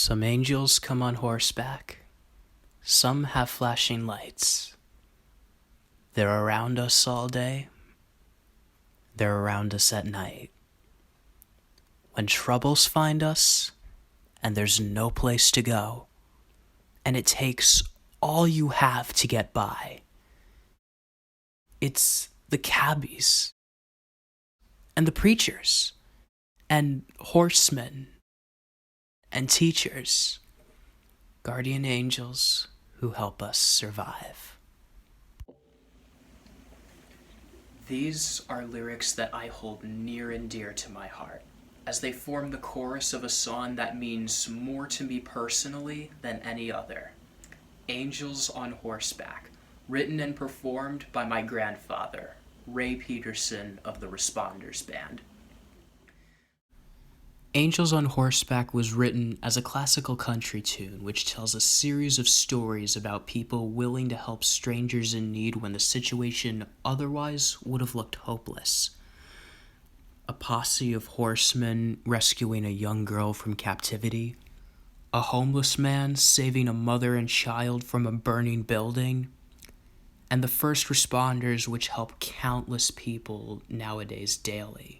Some angels come on horseback, some have flashing lights. They're around us all day, they're around us at night. When troubles find us, and there's no place to go, and it takes all you have to get by, it's the cabbies, and the preachers, and horsemen, and teachers, guardian angels who help us survive. These are lyrics that I hold near and dear to my heart, as they form the chorus of a song that means more to me personally than any other. Angels on Horseback, written and performed by my grandfather, Ray Petersen of the Responders Band. Angels on Horseback was written as a classical country tune which tells a series of stories about people willing to help strangers in need when the situation otherwise would have looked hopeless. A posse of horsemen rescuing a young girl from captivity, a homeless man saving a mother and child from a burning building, and the first responders which help countless people nowadays daily.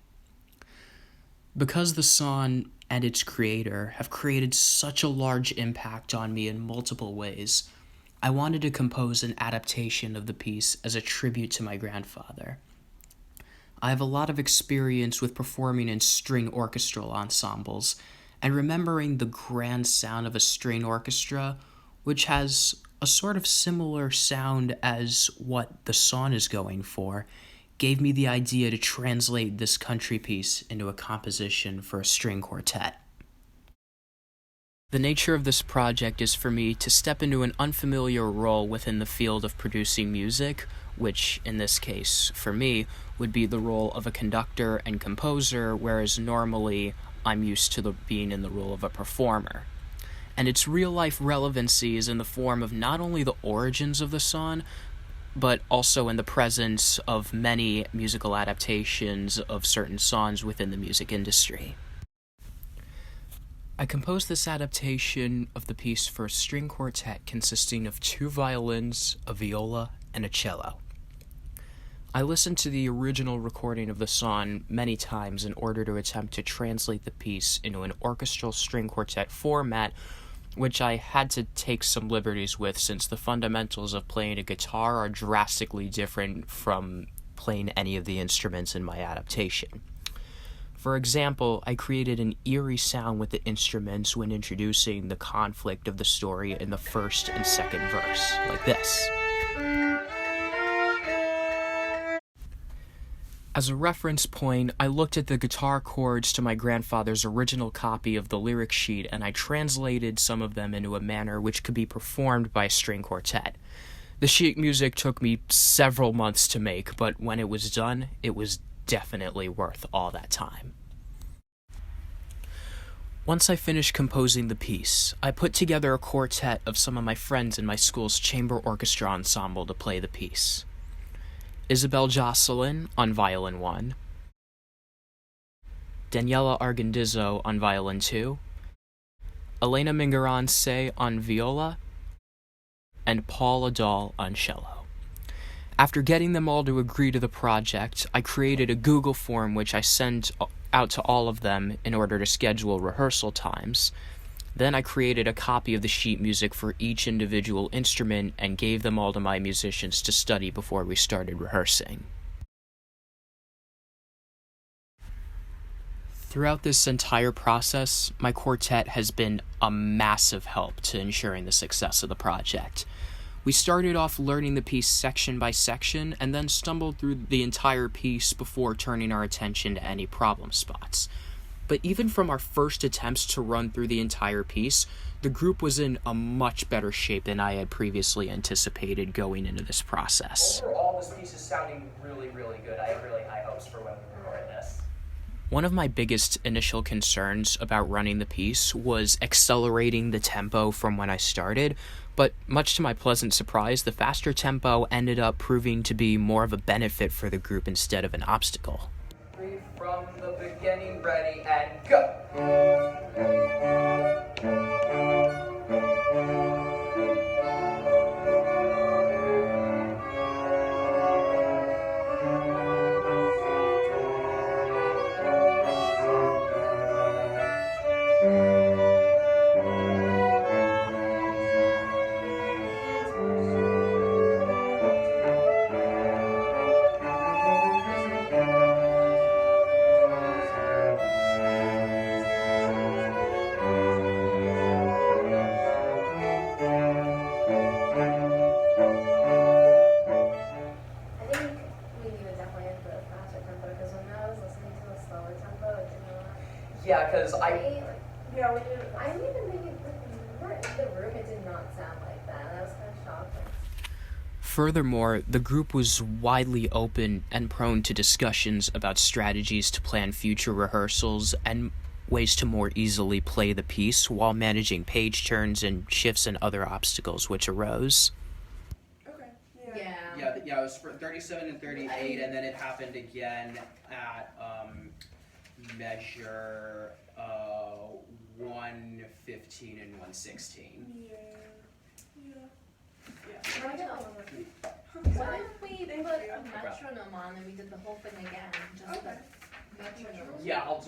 Because the song and its creator have created such a large impact on me in multiple ways, I wanted to compose an adaptation of the piece as a tribute to my grandfather. I have a lot of experience with performing in string orchestral ensembles, and remembering the grand sound of a string orchestra, which has a sort of similar sound as what the song is going for, gave me the idea to translate this country piece into a composition for a string quartet. The nature of this project is for me to step into an unfamiliar role within the field of producing music, which, in this case, for me, would be the role of a conductor and composer, whereas normally I'm used to being in the role of a performer. And its real-life relevancy is in the form of not only the origins of the song, but also in the presence of many musical adaptations of certain songs within the music industry. I composed this adaptation of the piece for a string quartet consisting of 2 violins, a viola, and a cello. I listened to the original recording of the song many times in order to attempt to translate the piece into an orchestral string quartet format, which I had to take some liberties with since the fundamentals of playing a guitar are drastically different from playing any of the instruments in my adaptation. For example, I created an eerie sound with the instruments when introducing the conflict of the story in the first and second verse, like this. As a reference point, I looked at the guitar chords to my grandfather's original copy of the lyric sheet, and I translated some of them into a manner which could be performed by a string quartet. The sheet music took me several months to make, but when it was done, it was definitely worth all that time. Once I finished composing the piece, I put together a quartet of some of my friends in my school's chamber orchestra ensemble to play the piece. Isabel Jocelyn on violin 1, Daniela Argandizzo on violin 2, Elena Mingarance on viola, and Paul Adal on cello. After getting them all to agree to the project, I created a Google form which I sent out to all of them in order to schedule rehearsal times. Then I created a copy of the sheet music for each individual instrument and gave them all to my musicians to study before we started rehearsing. Throughout this entire process, my quartet has been a massive help to ensuring the success of the project. We started off learning the piece section by section and then stumbled through the entire piece before turning our attention to any problem spots. But even from our first attempts to run through the entire piece, the group was in a much better shape than I had previously anticipated going into this process. Overall, this piece is sounding really, really good. I have really high hopes for when we record this. One of my biggest initial concerns about running the piece was accelerating the tempo from when I started, but much to my pleasant surprise, the faster tempo ended up proving to be more of a benefit for the group instead of an obstacle. From the beginning, ready, and go! Yeah, because Yeah, I didn't even think we were in the room, it did not sound like that. That was kind of shocking. Furthermore, the group was widely open and prone to discussions about strategies to plan future rehearsals and ways to more easily play the piece while managing page turns and shifts and other obstacles which arose. Okay. Yeah, it was for 37 and 38, and then it happened again at measure 115 and 116. What if we put a metronome on and we did the whole thing again? Just the metronome. Yeah, I'll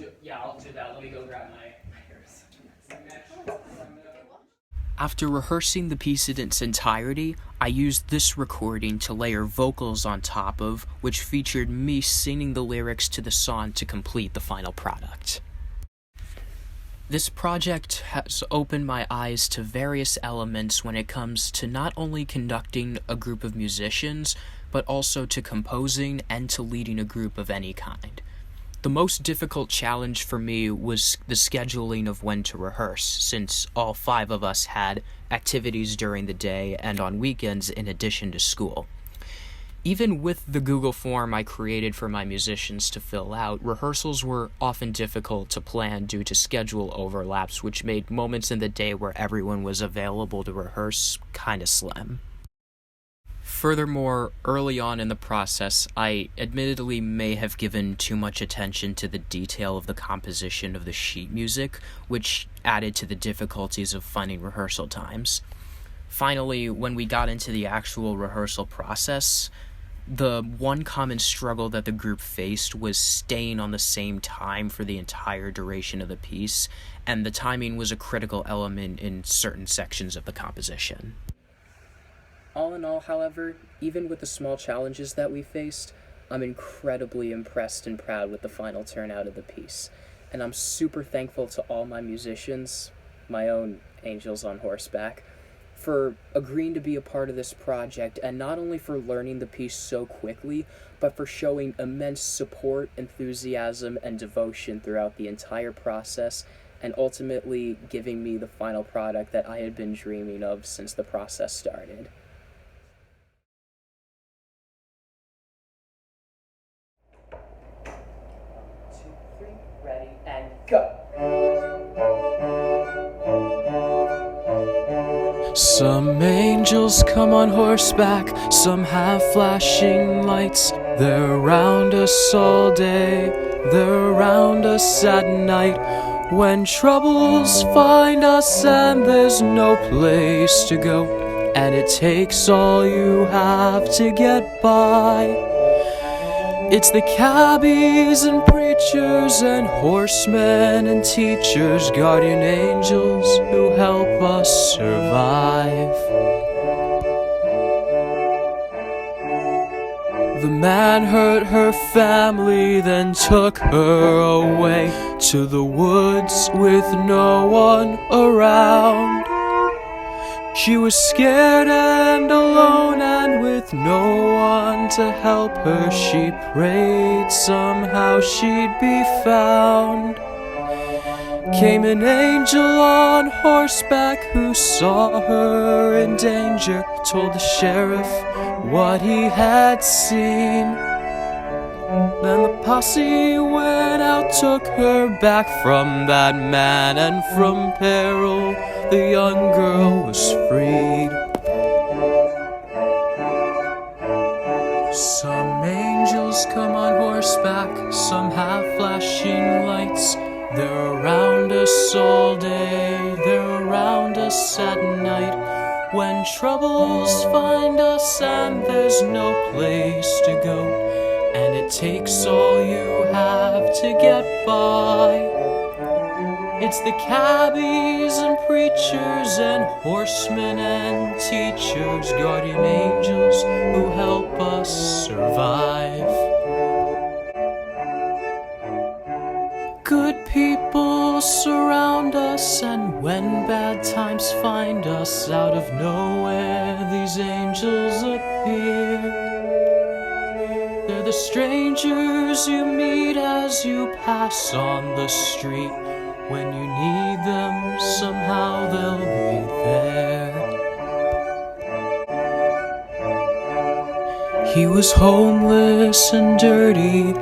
do that. Let me go grab my. After rehearsing the piece in its entirety, I used this recording to layer vocals on top of, which featured me singing the lyrics to the song to complete the final product. This project has opened my eyes to various elements when it comes to not only conducting a group of musicians, but also to composing and to leading a group of any kind. The most difficult challenge for me was the scheduling of when to rehearse, since all 5 of us had activities during the day and on weekends in addition to school. Even with the Google form I created for my musicians to fill out, rehearsals were often difficult to plan due to schedule overlaps, which made moments in the day where everyone was available to rehearse kinda slim. Furthermore, early on in the process, I admittedly may have given too much attention to the detail of the composition of the sheet music, which added to the difficulties of finding rehearsal times. Finally, when we got into the actual rehearsal process, the one common struggle that the group faced was staying on the same time for the entire duration of the piece, and the timing was a critical element in certain sections of the composition. All in all, however, even with the small challenges that we faced, I'm incredibly impressed and proud with the final turnout of the piece. And I'm super thankful to all my musicians, my own angels on horseback, for agreeing to be a part of this project, and not only for learning the piece so quickly, but for showing immense support, enthusiasm, and devotion throughout the entire process, and ultimately giving me the final product that I had been dreaming of since the process started. 1, 2, 3, ready, and go! Some angels come on horseback, some have flashing lights. They're around us all day, they're around us at night. When troubles find us and there's no place to go, and it takes all you have to get by. It's the cabbies and preachers and horsemen and teachers, guardian angels who help us survive. The man hurt her family, then took her away to the woods with no one around. She was scared and alone, and with no one to help her, she prayed somehow she'd be found. Came an angel on horseback who saw her in danger, told the sheriff what he had seen. Then the posse went out, took her back from that man, and from peril the young girl was freed. Some angels come on horseback, some have flashing lights. They're around us all day, they're around us at night. When troubles find us and there's no place to go, and it takes all you have to get by. It's the cabbies and preachers and horsemen and teachers, guardian angels who help us survive. Good people surround us, and when bad times find us, out of nowhere these angels appear. They're the strangers you meet as you pass on the street, When you need them, somehow they'll be there. He was homeless and dirty,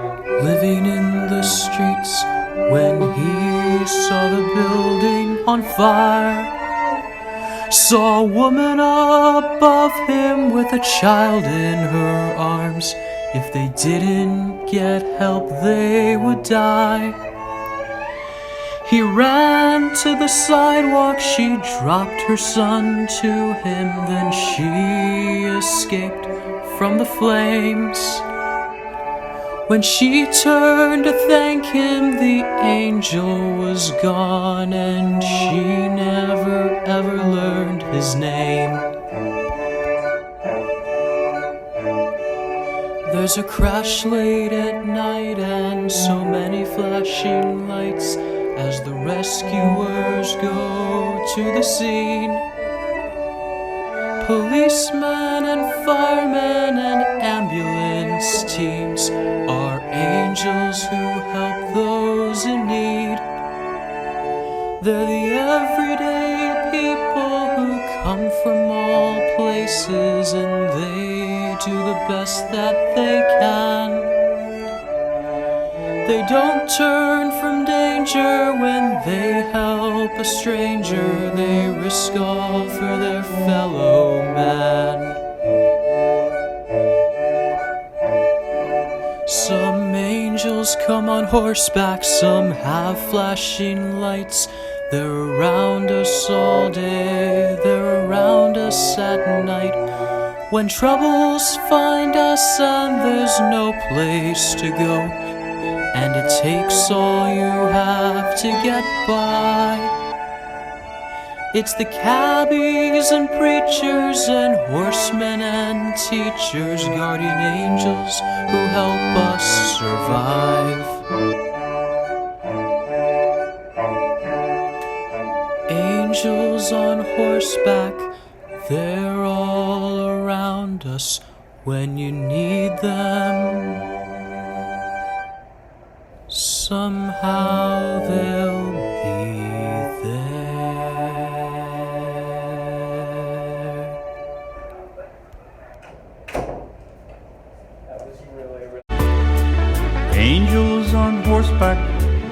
living in the streets, when he saw the building on fire. Saw a woman above him with a child in her arms. If they didn't get help, they would die. He ran to the sidewalk, she dropped her son to him, then she escaped from the flames. When she turned to thank him, the angel was gone, and she never ever learned his name. There's a crash late at night and so many flashing lights as the rescuers go to the scene. Policemen and firemen and ambulance teams are angels who help those in need. They're the everyday people who come from all places, and they do the best that they can. They don't turn from danger when they help a stranger. They risk all for their fellow man. Some angels come on horseback, some have flashing lights. They're around us all day, they're around us at night. When troubles find us and there's no place to go, and it takes all you have to get by. It's the cabbies and preachers and horsemen and teachers, guardian angels who help us survive. Angels on horseback, they're all around us when you need them. Somehow they'll be there. Angels on horseback,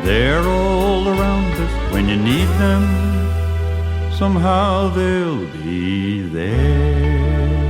they're all around us when you need them. Somehow they'll be there.